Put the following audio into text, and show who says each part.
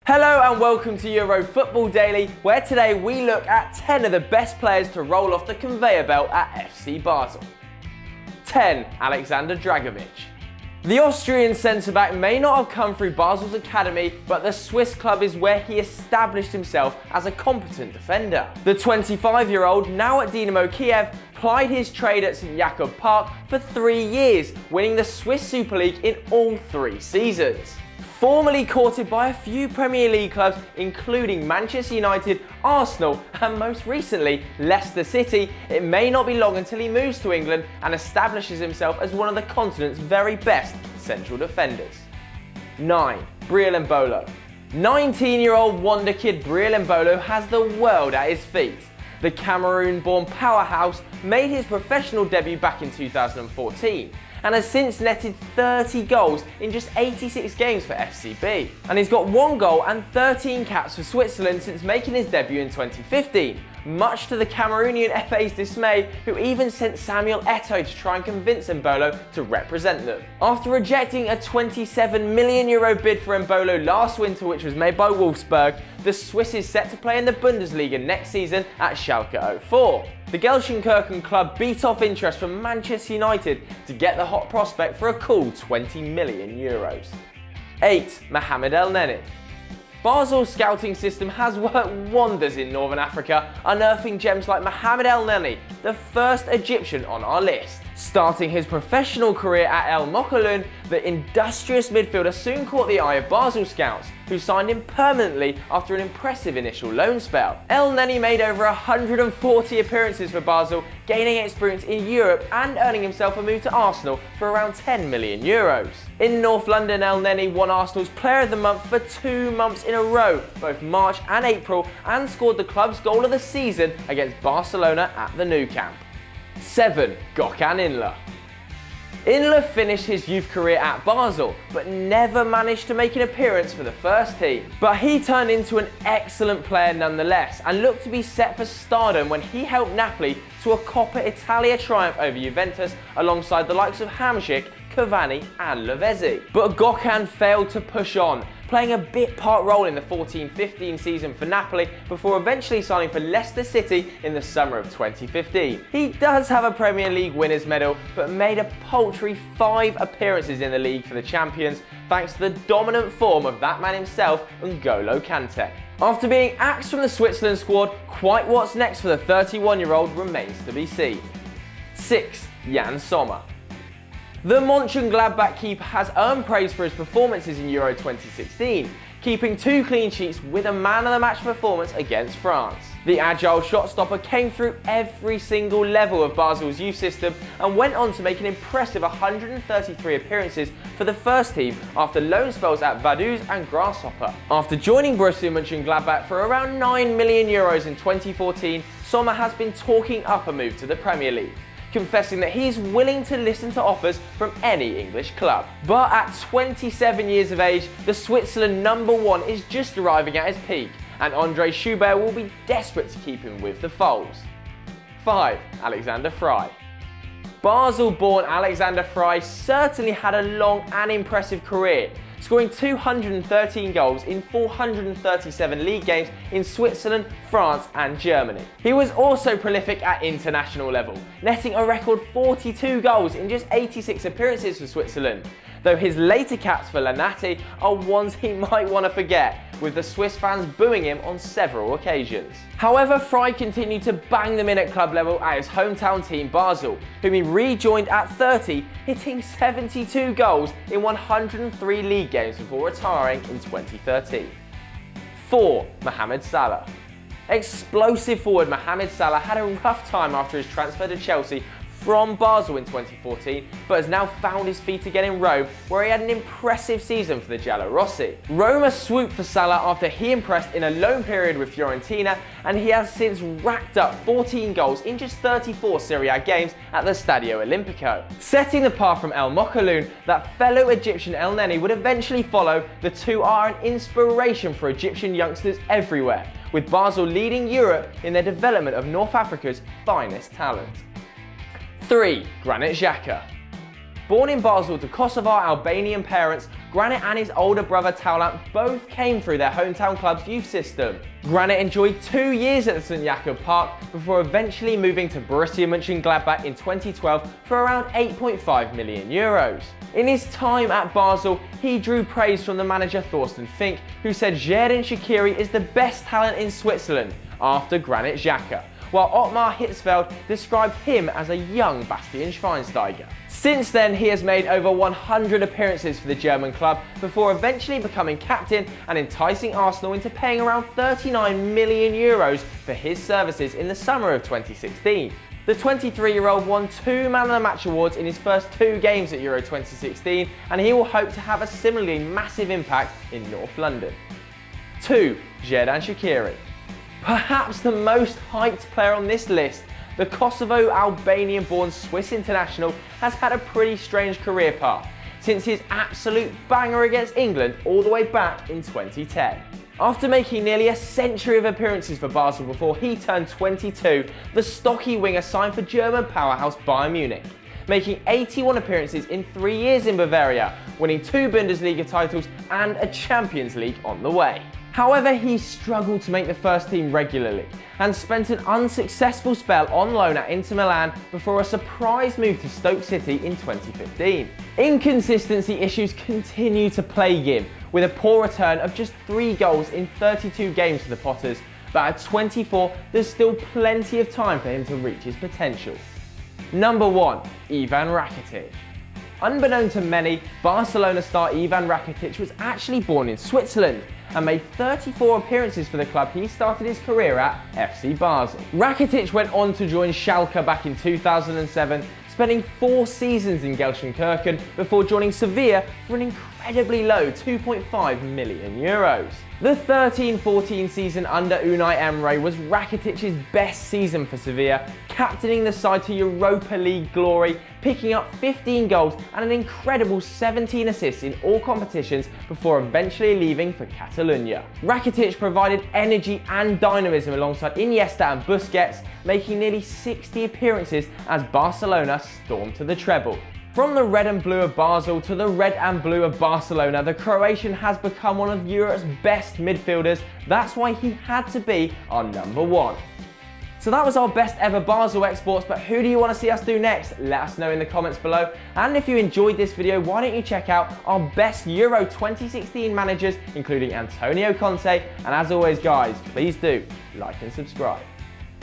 Speaker 1: Hello and welcome to Euro Football Daily, where today we look at 10 of the best players to roll off the conveyor belt at FC Basel. 10. Aleksander Dragovic. The Austrian centre-back may not have come through Basel's academy, but the Swiss club is where he established himself as a competent defender. The 25-year-old, now at Dynamo Kiev, plied his trade at St Jakob Park for 3 years, winning the Swiss Super League in all 3 seasons. Formerly courted by a few Premier League clubs, including Manchester United, Arsenal, and most recently Leicester City, it may not be long until he moves to England and establishes himself as one of the continent's very best central defenders. 9. Breel Embolo. 19-year-old wonder kid Breel Embolo has the world at his feet. The Cameroon-born powerhouse made his professional debut back in 2014 and has since netted 30 goals in just 86 games for FCB. And he's got 1 goal and 13 caps for Switzerland since making his debut in 2015, much to the Cameroonian FA's dismay, who even sent Samuel Eto'o to try and convince Embolo to represent them. After rejecting a €27 million bid for Embolo last winter, which was made by Wolfsburg, the Swiss is set to play in the Bundesliga next season at Schalke 04. The Gelsenkirchen club beat off interest from Manchester United to get the hot prospect for a cool €20 million. 8. Mohamed Elneny. Basel's scouting system has worked wonders in Northern Africa, unearthing gems like Mohamed Elneny, the first Egyptian on our list. Starting his professional career at El Mokhaloun, the industrious midfielder soon caught the eye of Basel scouts, who signed him permanently after an impressive initial loan spell. Elneny made over 140 appearances for Basel, gaining experience in Europe and earning himself a move to Arsenal for around €10 million. In North London, Elneny won Arsenal's Player of the Month for 2 months in a row, both March and April, and scored the club's goal of the season against Barcelona at the Nou Camp. 7. Gokhan Inler. Inler finished his youth career at Basel, but never managed to make an appearance for the first team. But he turned into an excellent player nonetheless, and looked to be set for stardom when he helped Napoli to a Coppa Italia triumph over Juventus alongside the likes of Hamšík, Cavani and Lavezzi. But Gokhan failed to push on, playing a bit-part role in the 14-15 season for Napoli before eventually signing for Leicester City in the summer of 2015. He does have a Premier League winners medal, but made a paltry 5 appearances in the league for the champions, thanks to the dominant form of that man himself, N'Golo Kante. After being axed from the Switzerland squad, quite what's next for the 31-year-old remains to be seen. 6. Yann Sommer. The Mönchengladbach keeper has earned praise for his performances in Euro 2016, keeping 2 clean sheets with a man-of-the-match performance against France. The agile shot-stopper came through every single level of Basel's youth system and went on to make an impressive 133 appearances for the first team after loan spells at Vaduz and Grasshopper. After joining Borussia Mönchengladbach for around €9 million in 2014, Sommer has been talking up a move to the Premier League, confessing that he's willing to listen to offers from any English club. But at 27 years of age, the Switzerland #1 is just arriving at his peak, and Andre Schubert will be desperate to keep him with the foals. 5. Alexander Frei. Basel-born Alexander Frei certainly had a long and impressive career, scoring 213 goals in 437 league games in Switzerland, France and Germany. He was also prolific at international level, netting a record 42 goals in just 86 appearances for Switzerland, though his later caps for Lanati are ones he might want to forget, with the Swiss fans booing him on several occasions. However, Frei continued to bang them in at club level at his hometown team Basel, whom he rejoined at 30, hitting 72 goals in 103 league games before retiring in 2013. 4. Mohamed Salah. Explosive forward Mohamed Salah had a rough time after his transfer to Chelsea from Basel in 2014, but has now found his feet again in Rome, where he had an impressive season for the Giallorossi. Roma swooped for Salah after he impressed in a loan period with Fiorentina, and he has since racked up 14 goals in just 34 Serie A games at the Stadio Olimpico. Setting the path from El Mokhaloun, that fellow Egyptian Elneny would eventually follow. The two are an inspiration for Egyptian youngsters everywhere, with Basel leading Europe in their development of North Africa's finest talent. 3. Granit Xhaka. Born in Basel to Kosovar Albanian parents, Granit and his older brother Taulant both came through their hometown club's youth system. Granit enjoyed 2 years at the St Jakob Park before eventually moving to Borussia Mönchengladbach in 2012 for around €8.5 million. In his time at Basel, he drew praise from the manager Thorsten Fink, who said Xherdan Shaqiri is the best talent in Switzerland after Granit Xhaka, while Ottmar Hitzfeld described him as a young Bastian Schweinsteiger. Since then, he has made over 100 appearances for the German club before eventually becoming captain and enticing Arsenal into paying around €39 million for his services in the summer of 2016. The 23-year-old won 2 Man of the Match awards in his first 2 games at Euro 2016, and he will hope to have a similarly massive impact in North London. 2. Xherdan Shaqiri. Perhaps the most hyped player on this list, the Kosovo-Albanian-born Swiss international has had a pretty strange career path since his absolute banger against England all the way back in 2010. After making nearly a century of appearances for Basel before he turned 22, the stocky winger signed for German powerhouse Bayern Munich, making 81 appearances in 3 years in Bavaria, winning 2 Bundesliga titles and a Champions League on the way. However, he struggled to make the first team regularly and spent an unsuccessful spell on loan at Inter Milan before a surprise move to Stoke City in 2015. Inconsistency issues continue to plague him, with a poor return of just 3 goals in 32 games for the Potters, but at 24 there's still plenty of time for him to reach his potential. Number 1. Ivan Rakitic. Unbeknown to many, Barcelona star Ivan Rakitic was actually born in Switzerland and made 34 appearances for the club he started his career at, FC Basel. Rakitic went on to join Schalke back in 2007, spending 4 seasons in Gelsenkirchen before joining Sevilla for an incredibly low €2.5 million. The 13-14 season under Unai Emery was Rakitic's best season for Sevilla, captaining the side to Europa League glory, picking up 15 goals and an incredible 17 assists in all competitions before eventually leaving for Catalonia. Rakitic provided energy and dynamism alongside Iniesta and Busquets, making nearly 60 appearances as Barcelona stormed to the treble. From the red and blue of Basel to the red and blue of Barcelona, the Croatian has become one of Europe's best midfielders. That's why he had to be our number 1. So that was our best ever Basel exports, but who do you want to see us do next? Let us know in the comments below. And if you enjoyed this video, why don't you check out our best Euro 2016 managers, including Antonio Conte. And as always guys, please do like and subscribe.